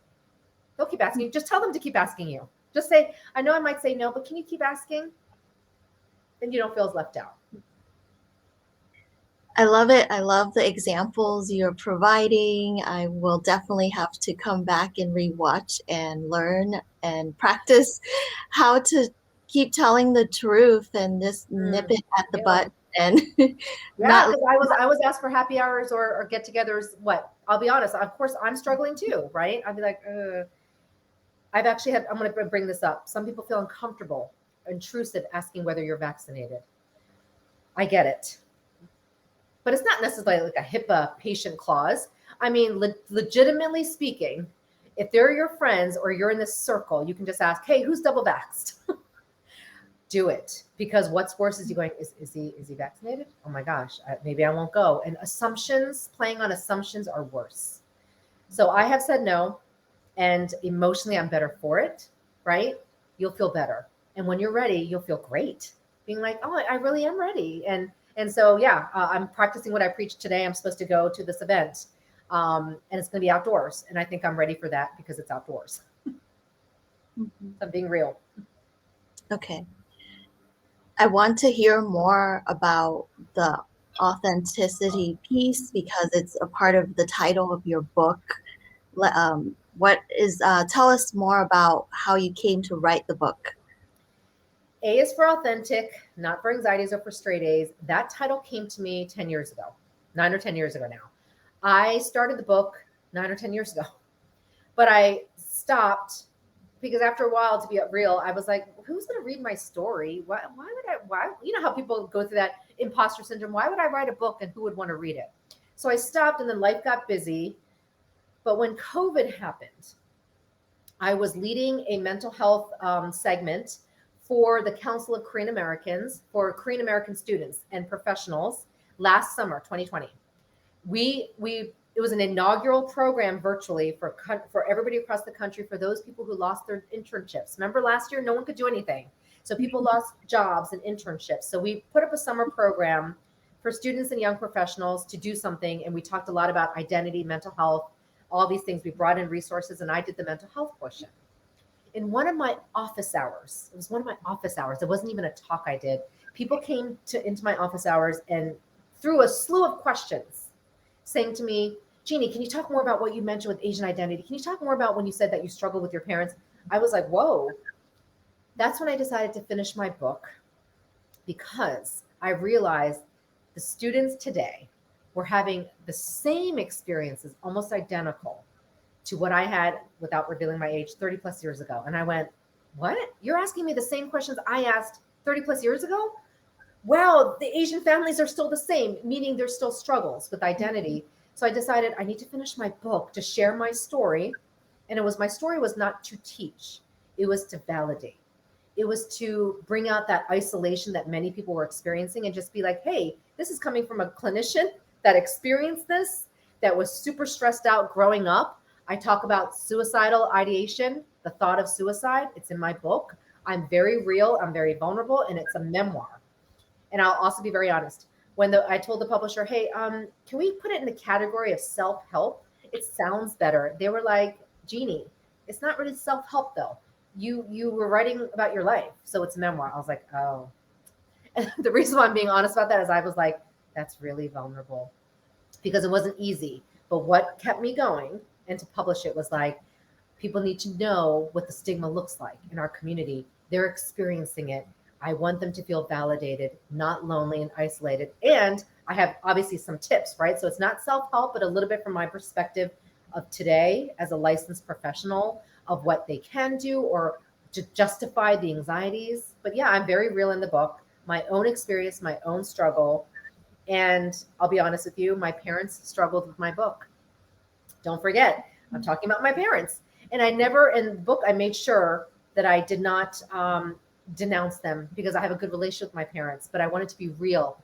They'll keep asking you. Just tell them to keep asking you. Just say, I know I might say no, but can you keep asking? Then you don't feel as left out. I love it. I love the examples you're providing. I will definitely have to come back and rewatch and learn and practice how to keep telling the truth and just nip Mm, it at the yeah. butt and Yeah, not. because I was asked for happy hours or get-togethers. What? I'll be honest. Of course, I'm struggling too, right? I'd be like, I've actually had. I'm going to bring this up. Some people feel uncomfortable, intrusive, asking whether you're vaccinated. I get it, but it's not necessarily like a HIPAA patient clause. I mean, legitimately speaking, if they're your friends or you're in this circle, you can just ask, "Hey, who's double vaxxed?" Do it, because what's worse is you going, is he vaccinated? Oh my gosh, maybe I won't go. And assumptions, playing on assumptions, are worse. So I have said no, and emotionally I'm better for it. Right? You'll feel better, and when you're ready, you'll feel great. Being like, oh, I really am ready, and so yeah, I'm practicing what I preached today. I'm supposed to go to this event, and it's going to be outdoors, and I think I'm ready for that because it's outdoors. Mhm. I'm being real. Okay. I want to hear more about the authenticity piece because it's a part of the title of your book. What is, tell us more about how you came to write the book. A is for authentic, not for anxieties or for straight A's. That title came to me 10 years ago, 9 or 10 years ago now. I started the book 9 or 10 years ago, but I stopped because after a while, to be real, I was like, who's going to read my story? Why would I? Why? You know how people go through that imposter syndrome. Why would I write a book and who would want to read it? So I stopped, and then life got busy. But when COVID happened, I was leading a mental health segment for the Council of Korean Americans for Korean American students and professionals last summer, 2020. We it was an inaugural program virtually for everybody across the country for those people who lost their internships. Remember last year, no one could do anything, so people lost jobs and internships. So we put up a summer program for students and young professionals to do something, and we talked a lot about identity, mental health, all these things. We brought in resources, and I did the mental health portion. In one of my office hours, it was one of my office hours. It wasn't even a talk I did. People came into my office hours and threw a slew of questions saying to me, Jeanie, can you talk more about what you mentioned with Asian identity? Can you talk more about when you said that you struggle with your parents? I was like, whoa. That's when I decided to finish my book because I realized the students today were having the same experiences, almost identical to what I had without revealing my age 30 plus years ago. And I went, what? You're asking me the same questions I asked 30 plus years ago? Wow, the Asian families are still the same, meaning there's still struggles with identity. So I decided I need to finish my book to share my story. And my story was not to teach, it was to validate. It was to bring out that isolation that many people were experiencing and just be like, hey, this is coming from a clinician that experienced this, that was super stressed out growing up. I talk about suicidal ideation, the thought of suicide. It's in my book. I'm very real, I'm very vulnerable, and it's a memoir. And I'll also be very honest. I told the publisher, hey, can we put it in the category of self-help? It sounds better. They were like, Jeanie, it's not really self-help though. You were writing about your life, so it's memoir. I was like, oh. And the reason why I'm being honest about that is I was like, that's really vulnerable because it wasn't easy. But what kept me going and to publish it was like, people need to know what the stigma looks like in our community. They're experiencing it. I want them to feel validated, not lonely and isolated. And I have obviously some tips, right? So it's not self help, but a little bit from my perspective of today as a licensed professional of what they can do or to justify the anxieties. But yeah, I'm very real in the book, my own experience, my own struggle. And I'll be honest with you, my parents struggled with my book. Don't forget, I'm talking about my parents. And I never, in the book, I made sure that I did not denounce them because I have a good relationship with my parents, but I wanted to be real.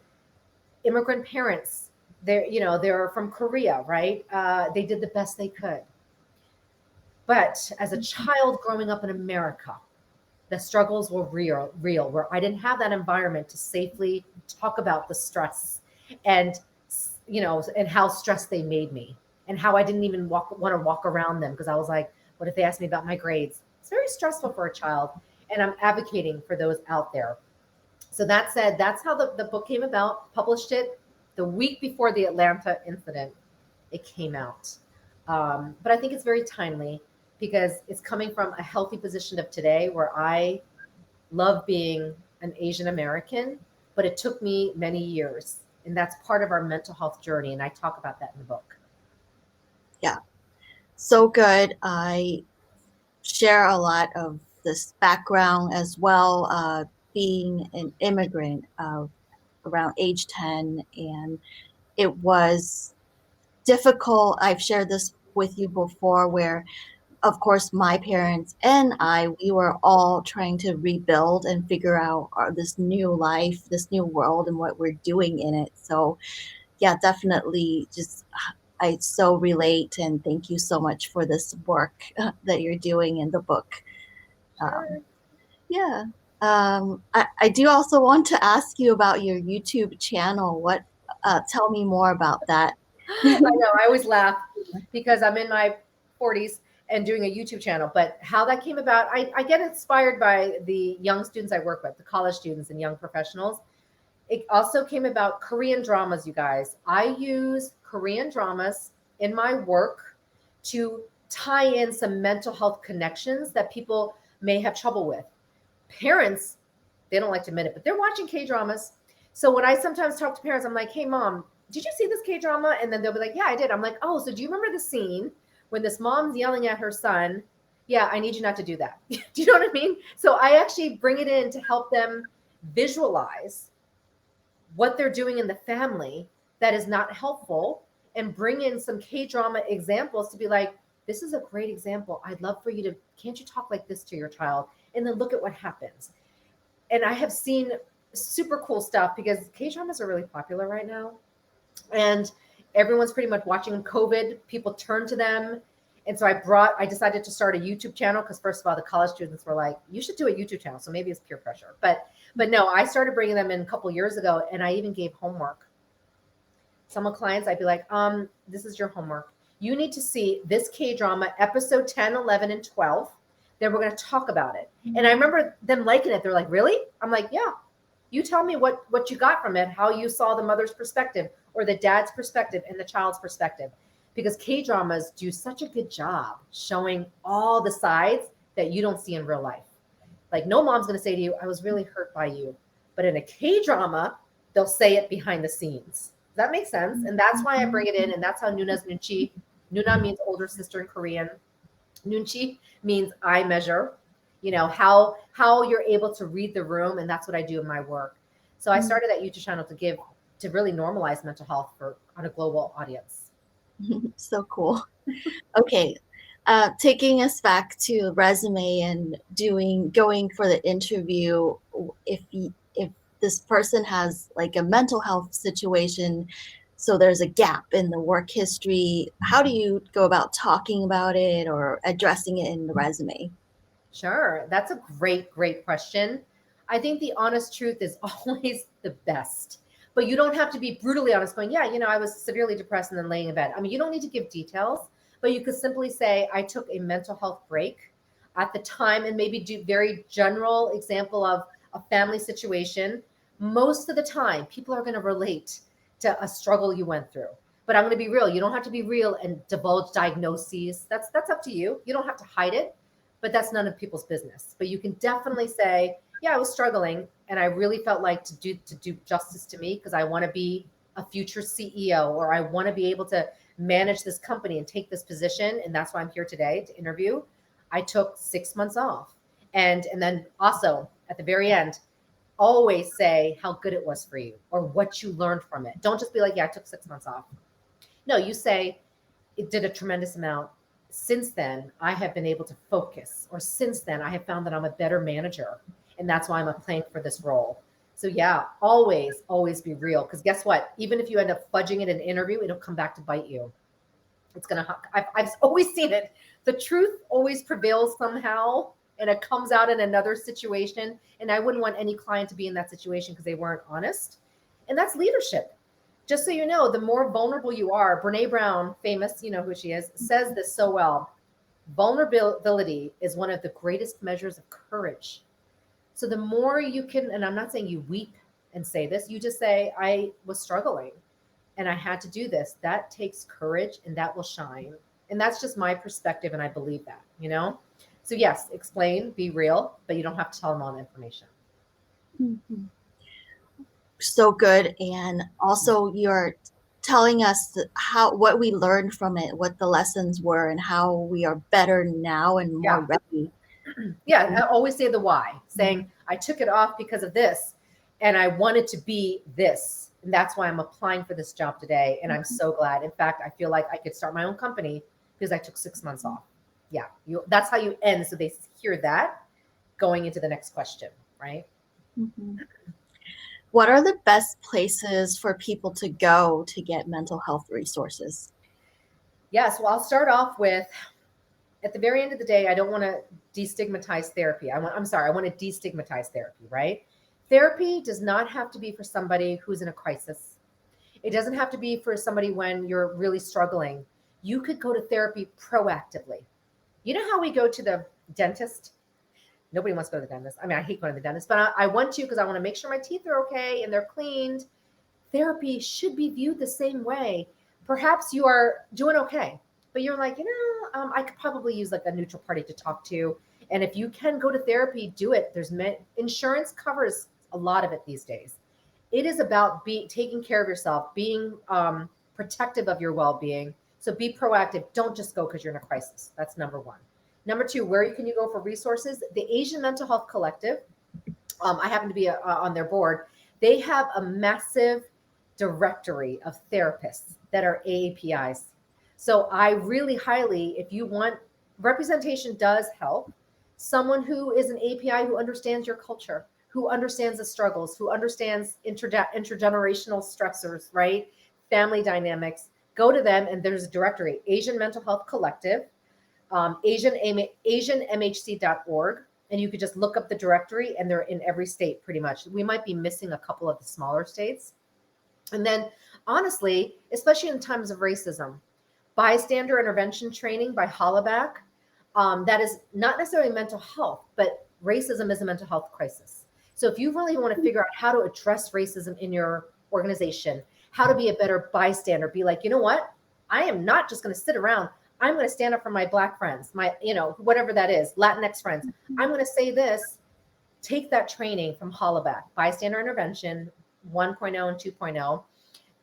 Immigrant parents, they're from Korea, right? They did the best they could. But as a child growing up in America, the struggles were real, where I didn't have that environment to safely talk about the stress and, and how stressed they made me and how I didn't even want to walk around them because I was like, what if they asked me about my grades? It's very stressful for a child. And I'm advocating for those out there. So that said, that's how the book came about, published it. the week before the Atlanta incident, it came out. But I think it's very timely because it's coming from a healthy position of today where I love being an Asian American, but it took me many years. And that's part of our mental health journey. And I talk about that in the book. Yeah, so good. I share a lot of this background as well, being an immigrant around age 10. And it was difficult. I've shared this with you before, where, of course, my parents and we were all trying to rebuild and figure out this new life, this new world, and what we're doing in it. So, yeah, definitely just I so relate, and thank you so much for this work that you're doing in the book. Sure. Um, yeah. I do also want to ask you about your YouTube channel. Tell me more about that. I know. I always laugh because I'm in my 40s and doing a YouTube channel. But how that came about, I get inspired by the young students I work with, the college students and young professionals. It also came about Korean dramas, you guys. I use Korean dramas in my work to tie in some mental health connections that people may have trouble with. Parents, they don't like to admit it, but they're watching K dramas. So when I sometimes talk to parents, I'm like, hey, mom, did you see this K drama? And then they'll be like, yeah, I did. I'm like, oh, so do you remember the scene when this mom's yelling at her son? Yeah, I need you not to do that. Do you know what I mean? So I actually bring it in to help them visualize what they're doing in the family that is not helpful and bring in some K drama examples to be like, this is a great example. I'd love for you to, can't you talk like this to your child? And then look at what happens. And I have seen super cool stuff because K dramas are really popular right now. And everyone's pretty much watching COVID. People turn to them. And so I decided to start a YouTube channel because first of all, the college students were like, you should do a YouTube channel. So maybe it's peer pressure. But no, I started bringing them in a couple years ago and I even gave homework. Some of clients, I'd be like, this is your homework. You need to see this K drama, episode 10, 11, and 12. Then we're going to talk about it. And I remember them liking it. They're like, really? I'm like, yeah. You tell me what you got from it, how you saw the mother's perspective or the dad's perspective and the child's perspective. Because K dramas do such a good job showing all the sides that you don't see in real life. Like, no mom's going to say to you, I was really hurt by you. But in a K drama, they'll say it behind the scenes. Does that make sense? And that's why I bring it in. And that's how Nuna's Nunchi. Nuna means older sister in Korean. Nunchi means eye measure. You know, how you're able to read the room. And that's what I do in my work. So I started that YouTube channel to really normalize mental health on a global audience. So cool. Okay. Taking us back to resume and going for the interview, if this person has like a mental health situation, so there's a gap in the work history, how do you go about talking about it or addressing it in the resume? Sure. That's a great question. I think the honest truth is always the best. But you don't have to be brutally honest, going, yeah, I was severely depressed and then laying in bed. I mean, you don't need to give details, but you could simply say, I took a mental health break at the time and maybe do very general example of a family situation. Most of the time, people are going to relate to a struggle you went through. But I'm going to be real. You don't have to be real and divulge diagnoses. That's up to you. You don't have to hide it, but that's none of people's business. But you can definitely say, yeah, I was struggling and I really felt like to do justice to me because I want to be a future CEO or I want to be able to manage this company and take this position. And that's why I'm here today to interview. I took 6 months off. And then also at the very end, always say how good it was for you or what you learned from it. Don't just be like, yeah, I took 6 months off. No, you say it did a tremendous amount. Since then, I have been able to focus, or since then, I have found that I'm a better manager. And that's why I'm applying for this role. So, yeah, always be real. Because guess what? Even if you end up fudging it in an interview, it'll come back to bite you. It's going to, I've always seen it. The truth always prevails somehow, and it comes out in another situation. And I wouldn't want any client to be in that situation because they weren't honest. And that's leadership. Just so you know, the more vulnerable you are, Brene Brown, famous, you know who she is, says this so well. Vulnerability is one of the greatest measures of courage. So the more you can, and I'm not saying you weep and say this, you just say, I was struggling. and I had to do this. That takes courage and that will shine. And that's just my perspective. And I believe that, you know? So, yes, explain, be real, but you don't have to tell them all the information. Mhm. So good. And also, you're telling us how what we learned from it, what the lessons were, and how we are better now and more Yeah. ready. Yeah. I always say the why, saying, I took it off because of this and I wanted to be this. And that's why I'm applying for this job today. And I'm so glad. In fact, I feel like I could start my own company because I took 6 months off. Yeah. That's how you end. So they hear that going into the next question, right? Mhm. What are the best places for people to go to get mental health resources? Yes. Well, I'll start off with at the very end of the day, I don't want to destigmatize therapy. I'm sorry, I want to destigmatize therapy, right? Therapy does not have to be for somebody who's in a crisis. It doesn't have to be for somebody when you're really struggling. You could go to therapy proactively. You know how we go to the dentist? Nobody wants to go to the dentist. I mean, I hate going to the dentist, but I want to because I want to make sure my teeth are okay and they're cleaned. Therapy should be viewed the same way. Perhaps you are doing okay, but you're like, I could probably use like a neutral party to talk to. And if you can go to therapy, do it. Insurance covers a lot of it these days. It is about taking care of yourself, being protective of your well-being. So be proactive. Don't just go because you're in a crisis. That's number one. Number two, where can you go for resources? The Asian Mental Health Collective. I happen to be on their board. They have a massive directory of therapists that are AAPIs. So I really highly, if you want, representation does help. Someone who is an API who understands your culture, who understands the struggles, who understands intergenerational stressors, right? Family dynamics. Go to them, and there's a directory: Asian Mental Health Collective, AsianMHC.org, and you could just look up the directory, and they're in every state pretty much. We might be missing a couple of the smaller states. And then, honestly, especially in times of racism, bystander intervention training by Hollaback, that is not necessarily mental health, but racism is a mental health crisis. So if you really want to figure out how to address racism in your organization, how to be a better bystander, be like, you know what? I am not just going to sit around. I'm going to stand up for my Black friends, my, whatever that is, Latinx friends. I'm going to say this. Take that training from Hollaback, bystander intervention 1.0 and 2.0.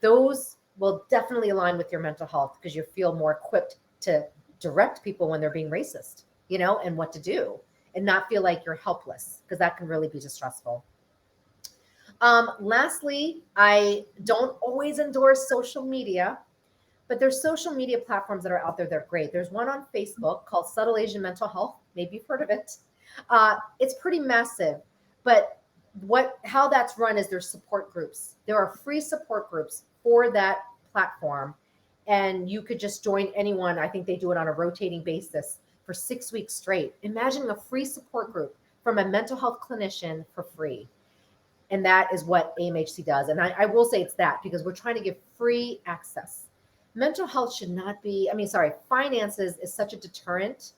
Those will definitely align with your mental health because you feel more equipped to direct people when they're being racist, and what to do, and not feel like you're helpless, because that can really be distressful. Lastly, I don't always endorse social media, but there's social media platforms that are out there that are great. There's one on Facebook called Subtle Asian Mental Health. Maybe you've heard of it. It's pretty massive, but how that's run is there's support groups. There are free support groups for that platform, and you could just join anyone. I think they do it on a rotating basis for 6 weeks straight. Imagine a free support group from a mental health clinician for free. And that is what AMHC does. And I will say it's that because we're trying to give free access. Mental health should not be, finances is such a deterrent.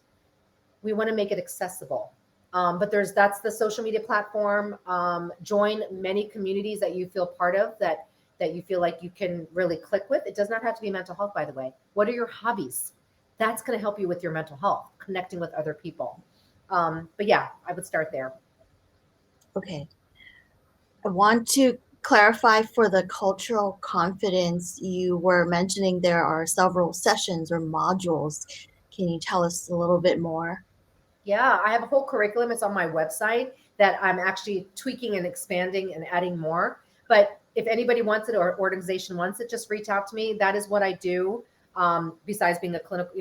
We want to make it accessible. But that's the social media platform. Join many communities that you feel part of, that you feel like you can really click with. It does not have to be mental health, by the way. What are your hobbies? That's going to help you with your mental health, connecting with other people. But yeah, I would start there. Okay. I want to clarify for the cultural confidence you were mentioning there are several sessions or modules. Can you tell us a little bit more? Yeah, I have a whole curriculum. It's on my website that I'm actually tweaking and expanding and adding more. But if anybody wants it or organization wants it, just reach out to me. That is what I do. Besides being a clinical,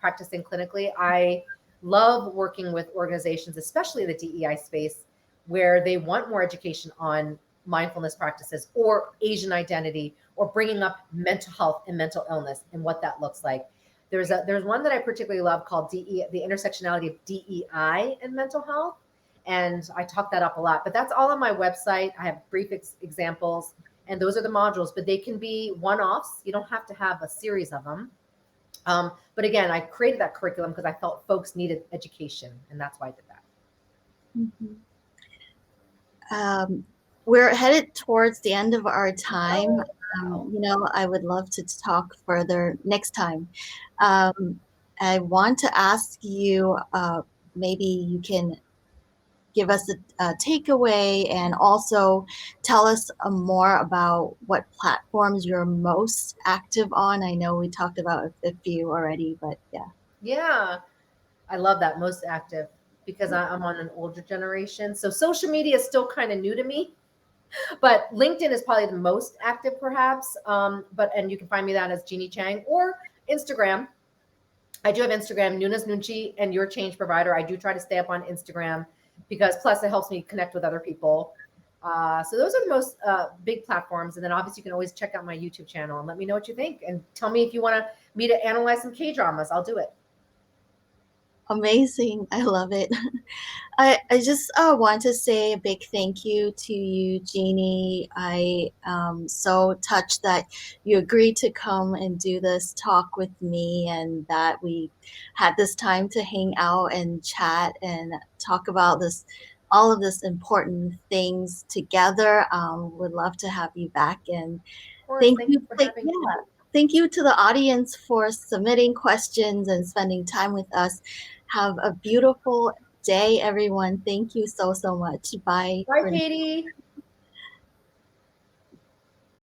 practicing clinically, I love working with organizations, especially the DEI space, where they want more education on mindfulness practices or Asian identity or bringing up mental health and mental illness and what that looks like. There's one that I particularly love called the intersectionality of DEI and mental health, and I talk that up a lot. But that's all on my website. I have brief examples, and those are the modules. But they can be one-offs. You don't have to have a series of them. But again, I created that curriculum because I felt folks needed education, and that's why I did that. Mm-hmm. We're headed towards the end of our time. Wow. I would love to talk further next time. Um, I want to ask you, maybe you can give us a takeaway and also tell us more about what platforms you're most active on. I know we talked about a few already, but yeah. Yeah, I love that, most active, because I'm on an older generation. So social media is still kind of new to me, but LinkedIn is probably the most active, perhaps. And you can find me that as Jeanie Chang, or Instagram. I do have Instagram, Nuna's Nunchi, and Your Change Provider. I do try to stay up on Instagram because plus it helps me connect with other people. So those are the most big platforms. And then obviously you can always check out my YouTube channel and let me know what you think. And tell me if you want me to analyze some K dramas. I'll do it. Amazing. I love it. I just want to say a big thank you to you, Jeanie. I am so touched that you agreed to come and do this talk with me and that we had this time to hang out and chat and talk about all of this important things together. Would love to have you back, and Of course. thank Thank you. you for having me. Yeah. Thank you to the audience for submitting questions and spending time with us. Have a beautiful day, everyone. Thank you so, so much. Bye Bye, for Katie.